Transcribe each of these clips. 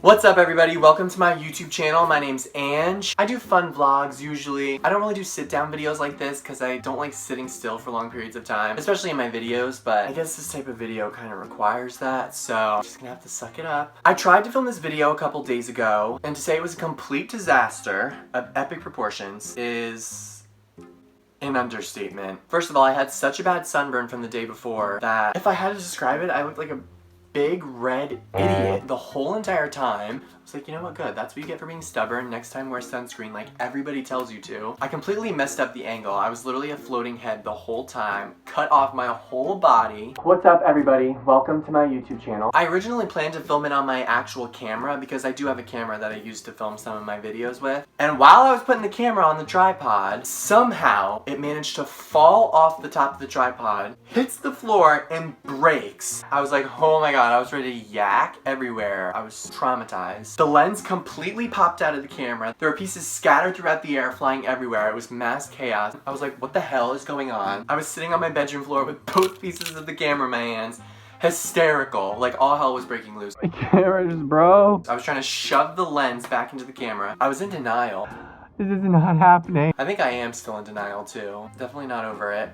What's up everybody? Welcome to my YouTube channel. My name's Ange. I do fun vlogs usually. I don't really do sit down videos like this because I don't like sitting still for long periods of time, especially in my videos, but I guess this type of video kind of requires that, so I'm just gonna have to suck it up. I tried to film this video a couple days ago, and to say it was a complete disaster of epic proportions is an understatement. First of all, I had such a bad sunburn from the day before that if I had to describe it, I looked like a big red idiot the whole entire time. I was like, you know what, good. That's what you get for being stubborn. Next time wear sunscreen like everybody tells you to. I completely messed up the angle. I was literally a floating head the whole time. Cut off my whole body. What's up everybody? Welcome to my YouTube channel. I originally planned to film it on my actual camera because I do have a camera that I use to film some of my videos with. And while I was putting the camera on the tripod, somehow it managed to fall off the top of the tripod, hits the floor, and breaks. I was like, oh my god, I was ready to yak everywhere. I was traumatized. The lens completely popped out of the camera. There were pieces scattered throughout the air, flying everywhere. It was mass chaos. I was like, what the hell is going on? I was sitting on my bedroom floor with both pieces of the camera in my hands, hysterical, like all hell was breaking loose. My camera just broke. I was trying to shove the lens back into the camera. I was in denial. This is not happening. I think I am still in denial too. Definitely not over it.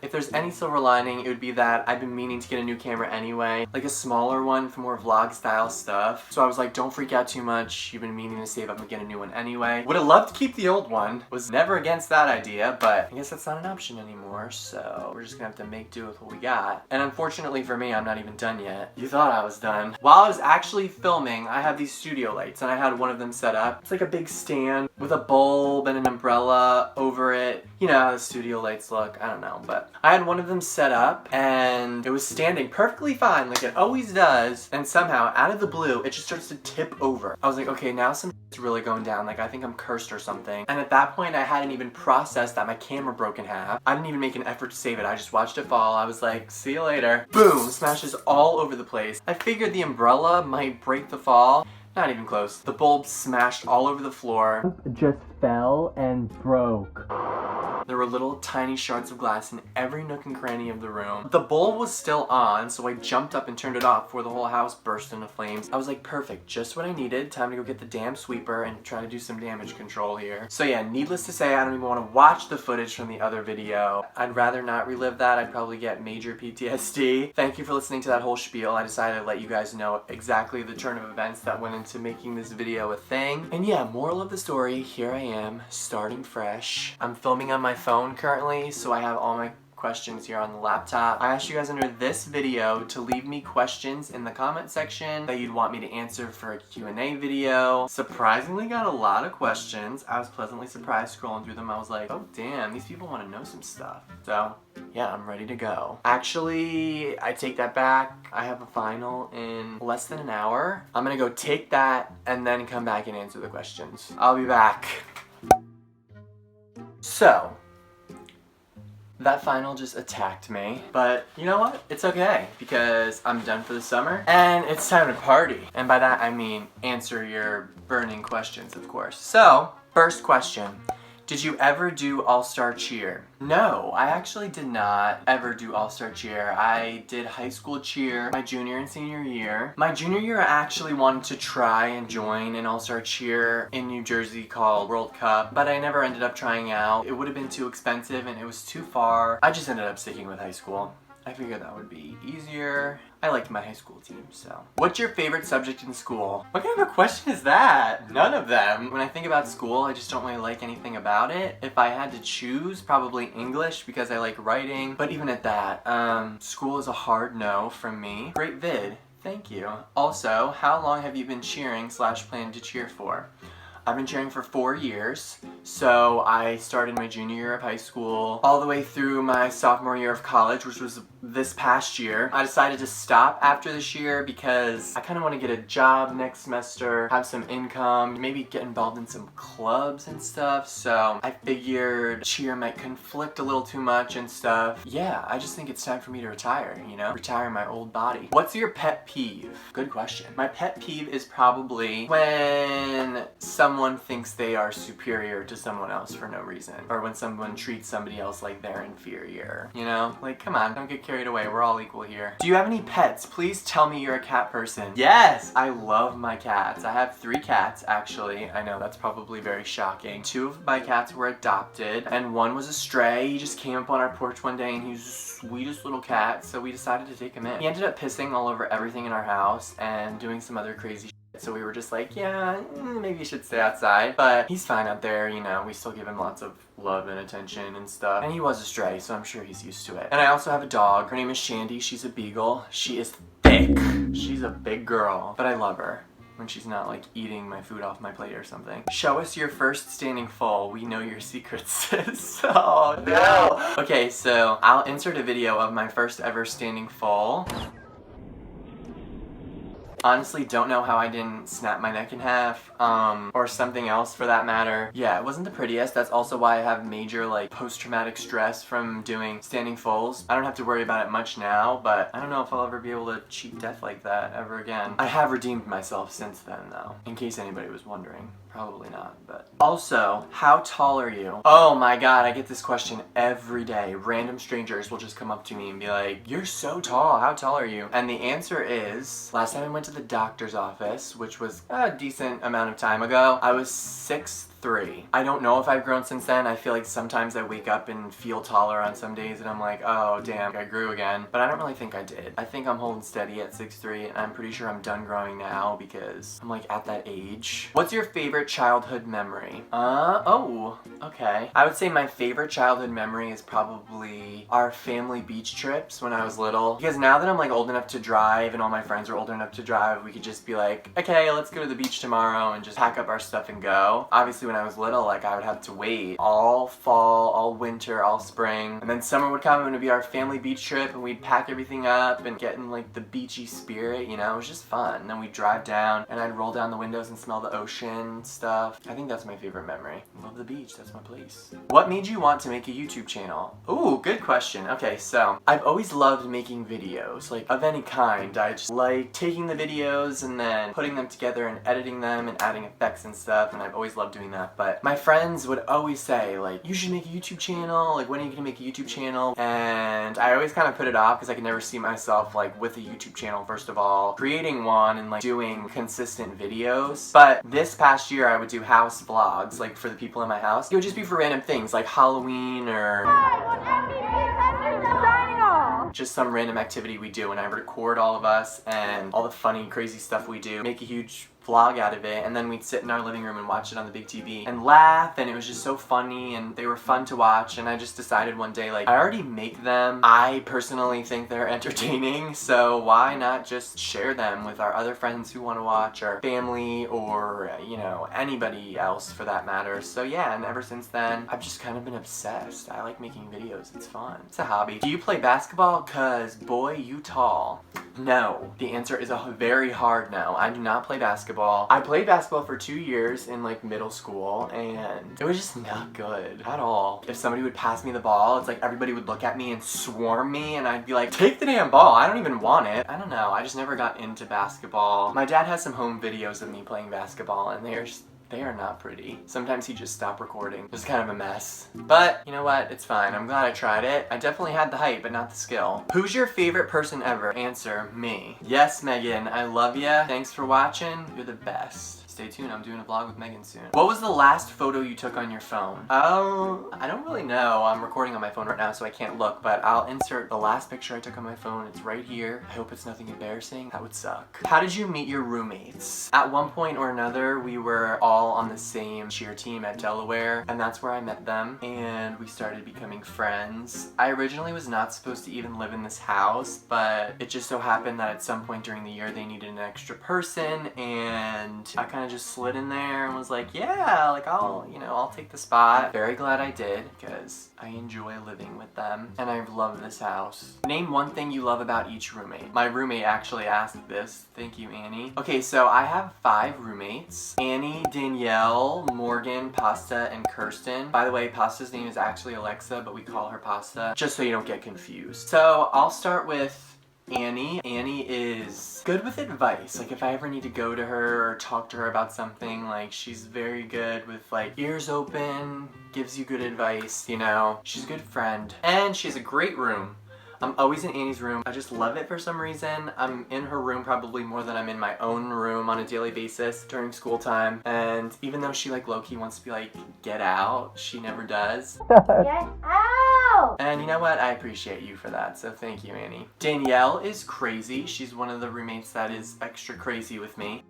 If there's any silver lining, it would be that I've been meaning to get a new camera anyway. Like a smaller one for more vlog style stuff. So I was like, don't freak out too much. You've been meaning to save up and get a new one anyway. Would have loved to keep the old one. Was never against that idea, but I guess that's not an option anymore. So we're just gonna have to make do with what we got. And unfortunately for me, I'm not even done yet. You thought I was done. While I was actually filming, I have these studio lights and I had one of them set up. It's like a big stand with a bulb and an umbrella over it. You know how the studio lights look, I don't know, but I had one of them set up and it was standing perfectly fine like it always does, and somehow out of the blue it just starts to tip over. I was like, okay, now something's really going down, like I think I'm cursed or something. And at that point I hadn't even processed that my camera broke in half. I didn't even make an effort to save it. I just watched it fall. I was like, see you later. Boom, smashes all over the place. I figured the umbrella might break the fall. Not even close. The bulb smashed all over the floor. It just fell and broke. There were little tiny shards of glass in every nook and cranny of the room. The bulb was still on, so I jumped up and turned it off before the whole house burst into flames. I was like, perfect, just what I needed. Time to go get the damn sweeper and try to do some damage control here. So yeah, needless to say, I don't even want to watch the footage from the other video. I'd rather not relive that. I'd probably get major PTSD. Thank you for listening to that whole spiel. I decided to let you guys know exactly the turn of events that went into making this video a thing. And yeah, moral of the story, here I am, starting fresh. I'm filming on my phone currently, so I have all my questions here on the laptop. I asked you guys under this video to leave me questions in the comment section that you'd want me to answer for a Q&A video. Surprisingly got a lot of questions. I was pleasantly surprised scrolling through them. I was like, oh damn, these people want to know some stuff. So yeah, I'm ready to go. Actually, I take that back. I have a final in less than an hour. I'm gonna go take that and then come back and answer the questions. I'll be back. So, that final just attacked me, but you know what? It's okay, because I'm done for the summer, and it's time to party. And by that I mean answer your burning questions, of course. So, first question. Did you ever do All-Star Cheer? No, I actually did not ever do All-Star Cheer. I did high school cheer my junior and senior year. My junior year I actually wanted to try and join an All-Star Cheer in New Jersey called World Cup, but I never ended up trying out. It would have been too expensive and it was too far. I just ended up sticking with high school. I figured that would be easier. I liked my high school team, so. What's your favorite subject in school? What kind of a question is that? None of them. When I think about school, I just don't really like anything about it. If I had to choose, probably English because I like writing. But even at that, school is a hard no from me. Great vid. Thank you. Also, how long have you been cheering / planning to cheer for? I've been cheering for 4 years, so I started my junior year of high school all the way through my sophomore year of college, which was this past year. I decided to stop after this year because I kind of want to get a job next semester, have some income, maybe get involved in some clubs and stuff, so I figured cheer might conflict a little too much and stuff. Yeah, I just think it's time for me to retire, you know? Retire my old body. What's your pet peeve? Good question. My pet peeve is probably when someone someone thinks they are superior to someone else for no reason, or when someone treats somebody else like they're inferior. You know? Like, come on, don't get carried away. We're all equal here. Do you have any pets? Please tell me you're a cat person. Yes! I love my cats. I have 3 cats, actually. I know that's probably very shocking. 2 of my cats were adopted, and 1 was a stray. He just came up on our porch one day, and he was the sweetest little cat, so we decided to take him in. He ended up pissing all over everything in our house and doing some other crazy shit, so we were just like, yeah, maybe you should stay outside. But he's fine out there, you know, we still give him lots of love and attention and stuff. And he was a stray, so I'm sure he's used to it. And I also have a dog. Her name is Shandy. She's a beagle. She is thick. She's a big girl, but I love her when she's not like eating my food off my plate or something. Show us your first standing foal. We know your secrets, sis. Oh no. Okay, so I'll insert a video of my first ever standing foal. Honestly, don't know how I didn't snap my neck in half, or something else for that matter. Yeah, it wasn't the prettiest. That's also why I have major like post-traumatic stress from doing standing foals. I don't have to worry about it much now, but I don't know if I'll ever be able to cheat death like that ever again. I have redeemed myself since then though, in case anybody was wondering. Probably not, but. Also, how tall are you? Oh my god, I get this question every day. Random strangers will just come up to me and be like, you're so tall, how tall are you? And the answer is, last time I went to the doctor's office, which was a decent amount of time ago, I was 6'3". I don't know if I've grown since then. I feel like sometimes I wake up and feel taller on some days and I'm like, oh damn, I grew again. But I don't really think I did. I think I'm holding steady at 6'3", and I'm pretty sure I'm done growing now because I'm like at that age. What's your favorite childhood memory? Oh, okay. I would say my favorite childhood memory is probably our family beach trips when I was little. Because now that I'm like old enough to drive and all my friends are old enough to drive, we could just be like, okay, let's go to the beach tomorrow and just pack up our stuff and go. Obviously when I was little, like I would have to wait all fall, all winter, all spring, and then summer would come and it would be our family beach trip and we'd pack everything up and get in like the beachy spirit, you know, it was just fun. And then we'd drive down and I'd roll down the windows and smell the ocean stuff. I think that's my favorite memory. Love the beach, that's my place. What made you want to make a YouTube channel? Ooh, good question. Okay, so I've always loved making videos, like of any kind. I just like taking the videos and then putting them together and editing them and adding effects and stuff, and I've always loved doing that. But my friends would always say like, you should make a YouTube channel, like when are you gonna make a YouTube channel? And I always kind of put it off because I could never see myself like with a YouTube channel, first of all, creating one and like doing consistent videos. But this past year I would do house vlogs, like for the people in my house. It would just be for random things like Halloween or just some random activity we do, and I record all of us and all the funny, crazy stuff we do, make a huge vlog out of it, and then we'd sit in our living room and watch it on the big TV and laugh, and it was just so funny and they were fun to watch. And I just decided one day, like, I already make them. I personally think they're entertaining, so why not just share them with our other friends who want to watch, or family, or you know, anybody else for that matter. So yeah, and ever since then I've just kind of been obsessed. I like making videos, it's fun, it's a hobby. Do you play basketball? Cause boy, you tall. No. The answer is a very hard no. I do not play basketball. I played basketball for 2 years in like middle school and it was just not good at all. If somebody would pass me the ball, it's like everybody would look at me and swarm me and I'd be like, take the damn ball, I don't even want it. I don't know, I just never got into basketball. My dad has some home videos of me playing basketball and they are not pretty. Sometimes he just stopped recording. It was kind of a mess. But, you know what? It's fine. I'm glad I tried it. I definitely had the height, but not the skill. Who's your favorite person ever? Answer, me. Yes, Megan. I love ya. Thanks for watching. You're the best. Stay tuned, I'm doing a vlog with Megan soon. What was the last photo you took on your phone? Oh, I don't really know. I'm recording on my phone right now, so I can't look, but I'll insert the last picture I took on my phone. It's right here. I hope it's nothing embarrassing. That would suck. How did you meet your roommates? At one point or another, we were all on the same cheer team at Delaware, and that's where I met them, and we started becoming friends. I originally was not supposed to even live in this house, but it just so happened that at some point during the year, they needed an extra person, and I kind of just slid in there and was like, yeah, like I'll take the spot. Very glad I did because I enjoy living with them and I love this house. Name one thing you love about each roommate. My roommate actually asked this. Thank you, Annie. Okay, so I have 5 roommates. Annie, Danielle, Morgan, Pasta, and Kirsten. By the way, Pasta's name is actually Alexa, but we call her Pasta, just so you don't get confused. So I'll start with Annie. Annie is good with advice. Like if I ever need to go to her or talk to her about something, like she's very good with like ears open, gives you good advice, you know. She's a good friend. And she has a great room. I'm always in Annie's room. I just love it for some reason. I'm in her room probably more than I'm in my own room on a daily basis during school time. And even though she like low-key wants to be like, get out, she never does. Get out! And you know what? I appreciate you for that, so thank you, Annie. Danielle is crazy. She's one of the roommates that is extra crazy with me.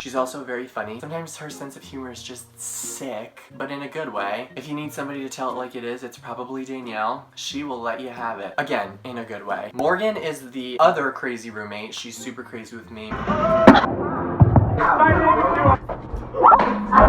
She's also very funny. Sometimes her sense of humor is just sick, but in a good way. If you need somebody to tell it like it is, it's probably Danielle. She will let you have it. Again, in a good way. Morgan is the other crazy roommate. She's super crazy with me.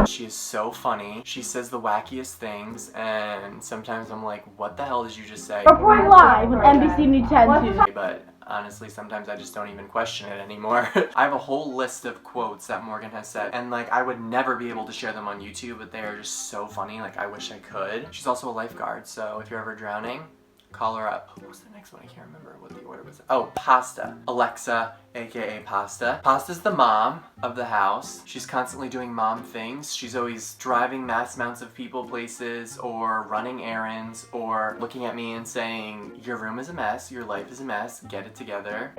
She is so funny. She says the wackiest things, and sometimes I'm like, what the hell did you just say? Reporting live with NBC News 10 But honestly, sometimes I just don't even question it anymore. I have a whole list of quotes that Morgan has said, and like I would never be able to share them on YouTube, but they are just so funny. Like I wish I could. She's also a lifeguard, so if you're ever drowning, call her up. What was the next one? I can't remember what the order was. Oh, Pasta. Alexa, aka Pasta. Pasta's the mom of the house. She's constantly doing mom things. She's always driving mass amounts of people places, or running errands, or looking at me and saying, your room is a mess, your life is a mess, get it together.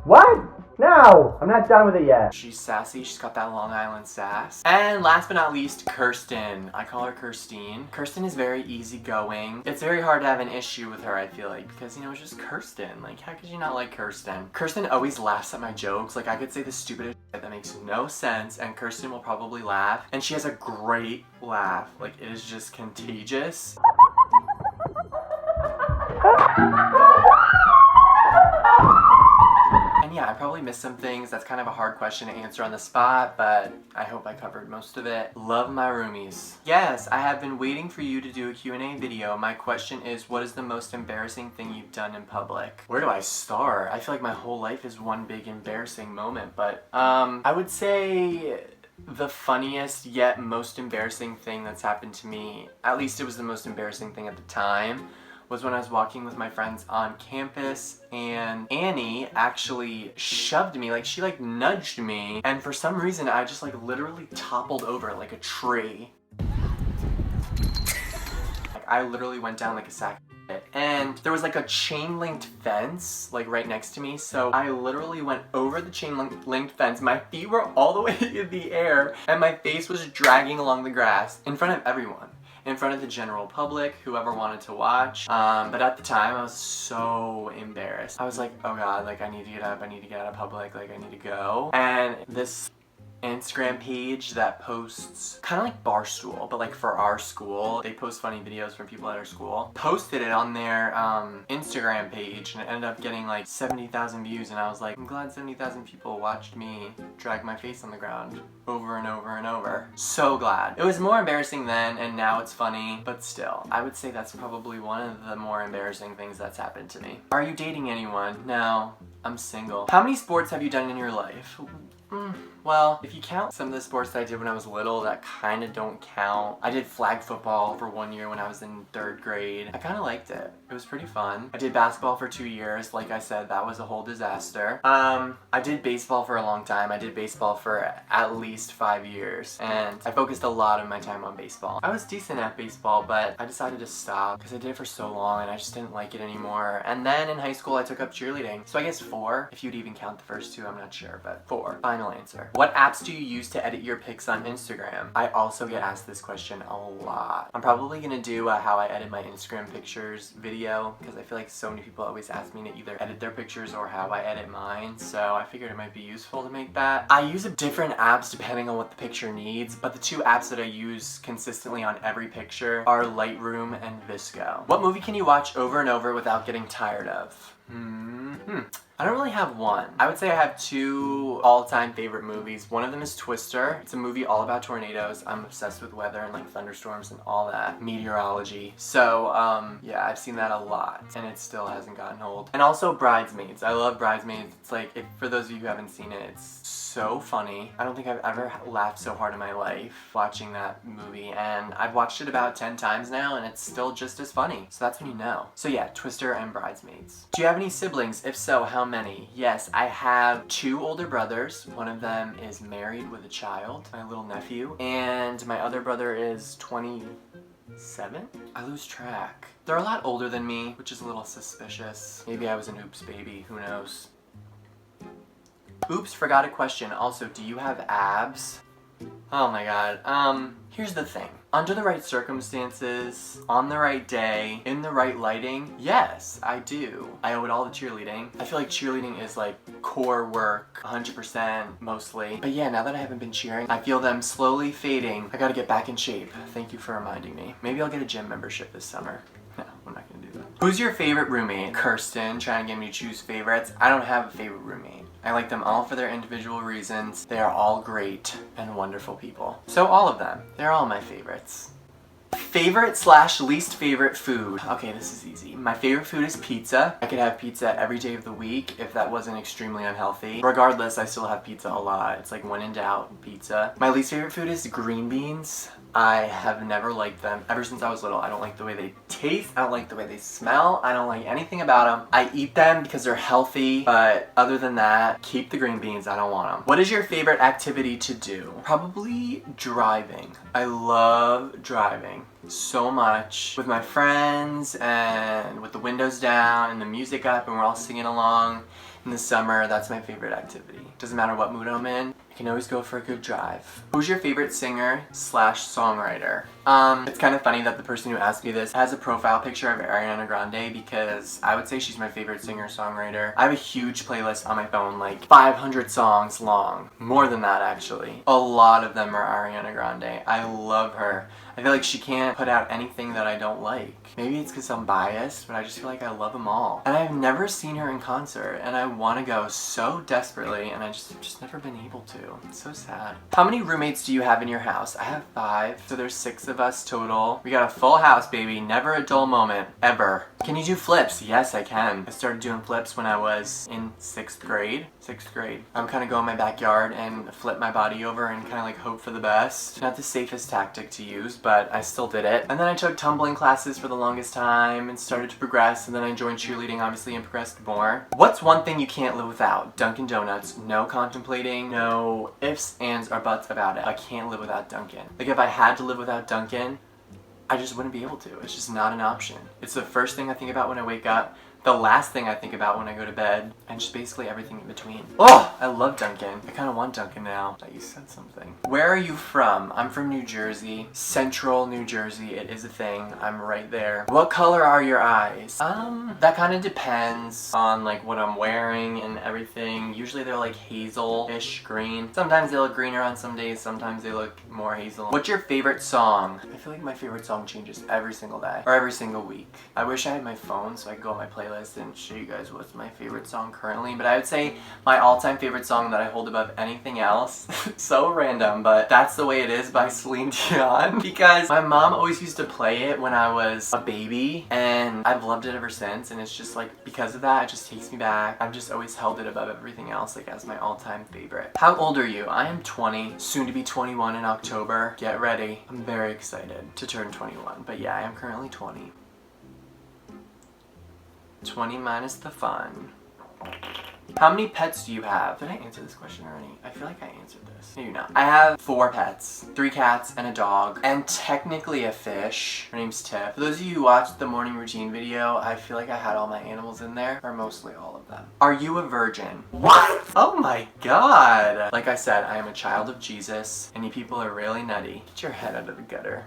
What? No, I'm not done with it yet. She's sassy. She's got that Long Island sass. And last but not least, Kirsten. I call her Kirstine. Kirsten is very easygoing. It's very hard to have an issue with her, I feel like, because, you know, it's just Kirsten. Like, how could you not like Kirsten? Kirsten always laughs at my jokes. Like, I could say the stupidest shit that makes no sense, and Kirsten will probably laugh. And she has a great laugh. Like, it is just contagious. And yeah, I probably missed some things. That's kind of a hard question to answer on the spot, but I hope I covered most of it. Love my roomies. Yes, I have been waiting for you to do a Q&A video. My question is, what is the most embarrassing thing you've done in public? Where do I start? I feel like my whole life is one big embarrassing moment, but I would say the funniest yet most embarrassing thing that's happened to me, at least it was the most embarrassing thing at the time, was when I was walking with my friends on campus, and Annie actually shoved me, like she like nudged me, and for some reason I just like literally toppled over like a tree. Like I literally went down like a sack of shit. And there was like a chain linked fence like right next to me, so I literally went over the chain linked fence. My feet were all the way in the air and my face was dragging along the grass in front of everyone. In front of the general public, whoever wanted to watch. But at the time, I was so embarrassed. I was like, oh god, like I need to get up, I need to get out of public, like I need to go. And this Instagram page that posts kind of like Barstool, but like for our school, they post funny videos from people at our school, posted it on their Instagram page, and it ended up getting like 70,000 views, and I was like, I'm glad 70,000 people watched me drag my face on the ground over and over and over. So glad. It was more embarrassing then, and now it's funny, but still, I would say that's probably one of the more embarrassing things that's happened to me. Are you dating anyone? No, I'm single. How many sports have you done in your life? Well, if you count some of the sports that I did when I was little, that kind of don't count. I did flag football for 1 year when I was in 3rd grade. I kind of liked it. It was pretty fun. I did basketball for 2 years. Like I said, that was a whole disaster. I did baseball for a long time. I did baseball for at least 5 years, and I focused a lot of my time on baseball. I was decent at baseball, but I decided to stop because I did it for so long and I just didn't like it anymore. And then in high school, I took up cheerleading. So I guess 4, if you'd even count the first 2, I'm not sure, but 4. Final answer. What apps do you use to edit your pics on Instagram? I also get asked this question a lot. I'm probably gonna do a how I edit my Instagram pictures video, because I feel like so many people always ask me to either edit their pictures or how I edit mine, so I figured it might be useful to make that. I use different apps depending on what the picture needs, but the 2 apps that I use consistently on every picture are Lightroom and Visco. What movie can you watch over and over without getting tired of? I don't really have one. I would say I have two all-time favorite movies. One of them is Twister. It's a movie all about tornadoes. I'm obsessed with weather and like thunderstorms and all that. Meteorology. So, yeah, I've seen that a lot and it still hasn't gotten old. And also Bridesmaids. I love Bridesmaids. It's like, for those of you who haven't seen it, it's so funny. I don't think I've ever laughed so hard in my life watching that movie, and I've watched it about 10 times now and it's still just as funny. So that's when you know. So yeah, Twister and Bridesmaids. Do you have any siblings? If so, how many? Yes, I have two older brothers. One of them is married with a child, my little nephew, and my other brother is 27? I lose track. They're a lot older than me, which is a little suspicious. Maybe I was an oops baby, who knows? Oops, forgot a question. Also, do you have abs? Oh my god. Here's the thing. Under the right circumstances, on the right day, in the right lighting, yes, I do. I owe it all to cheerleading. I feel like cheerleading is like core work, 100% mostly. But yeah, now that I haven't been cheering, I feel them slowly fading. I gotta get back in shape. Thank you for reminding me. Maybe I'll get a gym membership this summer. No, I'm not gonna do that. Who's your favorite roommate? Kirsten, trying to get me to choose favorites. I don't have a favorite roommate. I like them all for their individual reasons. They are all great and wonderful people. So all of them. They're all my favorites. Favorite slash least favorite food. Okay, this is easy. My favorite food is pizza. I could have pizza every day of the week if that wasn't extremely unhealthy. Regardless, I still have pizza a lot. It's like when in doubt, pizza. My least favorite food is green beans. I have never liked them ever since I was little. I don't like the way they taste. I don't like the way they smell. I don't like anything about them. I eat them because they're healthy, but other than that, keep the green beans. I don't want them. What is your favorite activity to do? Probably driving. I love driving so much with my friends and with the windows down and the music up and we're all singing along in the summer. That's my favorite activity. Doesn't matter what mood I'm in. I can always go for a good drive. Who's your favorite singer slash songwriter? It's kind of funny that the person who asked me this has a profile picture of Ariana Grande because I would say she's my favorite singer-songwriter. I have a huge playlist on my phone, like 500 songs long. More than that, actually. A lot of them are Ariana Grande. I love her. I feel like she can't put out anything that I don't like. Maybe it's because I'm biased, but I just feel like I love them all. And I've never seen her in concert, and I want to go so desperately, and I just never been able to. It's so sad. How many roommates do you have in your house? I have 5, so there's 6 of us total. We got a full house, baby. Never a dull moment, ever. Can you do flips? Yes, I can. I started doing flips when I was in 6th grade. 6th grade. I would kind of go in my backyard and flip my body over and kind of like hope for the best. Not the safest tactic to use, but I still did it. And then I took tumbling classes for the longest time and started to progress, and then I joined cheerleading obviously and progressed more. What's one thing you can't live without? Dunkin' Donuts. No contemplating, no ifs, ands, or buts about it. I can't live without Dunkin'. Like if I had to live without Dunkin', I just wouldn't be able to. It's just not an option. It's the first thing I think about when I wake up, the last thing I think about when I go to bed, and just basically everything in between. Oh, I love Dunkin'. I kind of want Dunkin' now that you said something. Where are you from? I'm from New Jersey. Central New Jersey. It is a thing. I'm right there. What color are your eyes? That kind of depends on like what I'm wearing and everything. Usually they're like hazel-ish green. Sometimes they look greener on some days. Sometimes they look more hazel. What's your favorite song? I feel like my favorite song changes every single day or every single week. I wish I had my phone so I could go on my playlist and show you guys what's my favorite song currently, but I would say my all-time favorite song that I hold above anything else, so random, but That's the Way It Is by Celine Dion, because my mom always used to play it when I was a baby, and I've loved it ever since, and it's just like, because of that, it just takes me back. I've just always held it above everything else, like as my all-time favorite. How old are you? I am 20, soon to be 21 in October. Get ready. I'm very excited to turn 21, but yeah, I am currently 20. 20 minus the fun. How many pets do you have? Did I answer this question already? I feel like I answered this. Maybe not. I have 4 pets. 3 cats and a dog. And technically a fish. Her name's Tiff. For those of you who watched the morning routine video, I feel like I had all my animals in there. Or mostly all of them. Are you a virgin? What? Oh my god. Like I said, I am a child of Jesus. And you people are really nutty. Get your head out of the gutter.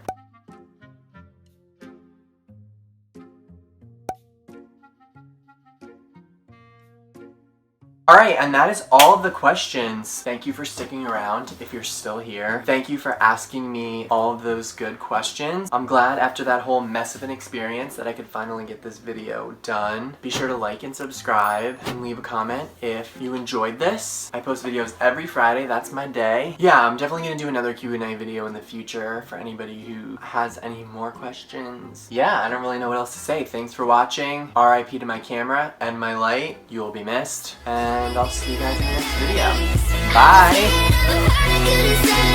Alright, and that is all of the questions. Thank you for sticking around if you're still here. Thank you for asking me all of those good questions. I'm glad after that whole mess of an experience that I could finally get this video done. Be sure to like and subscribe and leave a comment if you enjoyed this. I post videos every Friday, that's my day. Yeah, I'm definitely gonna do another Q&A video in the future for anybody who has any more questions. Yeah, I don't really know what else to say. Thanks for watching. RIP to my camera and my light. You will be missed. And I'll see you guys in the next video. Bye!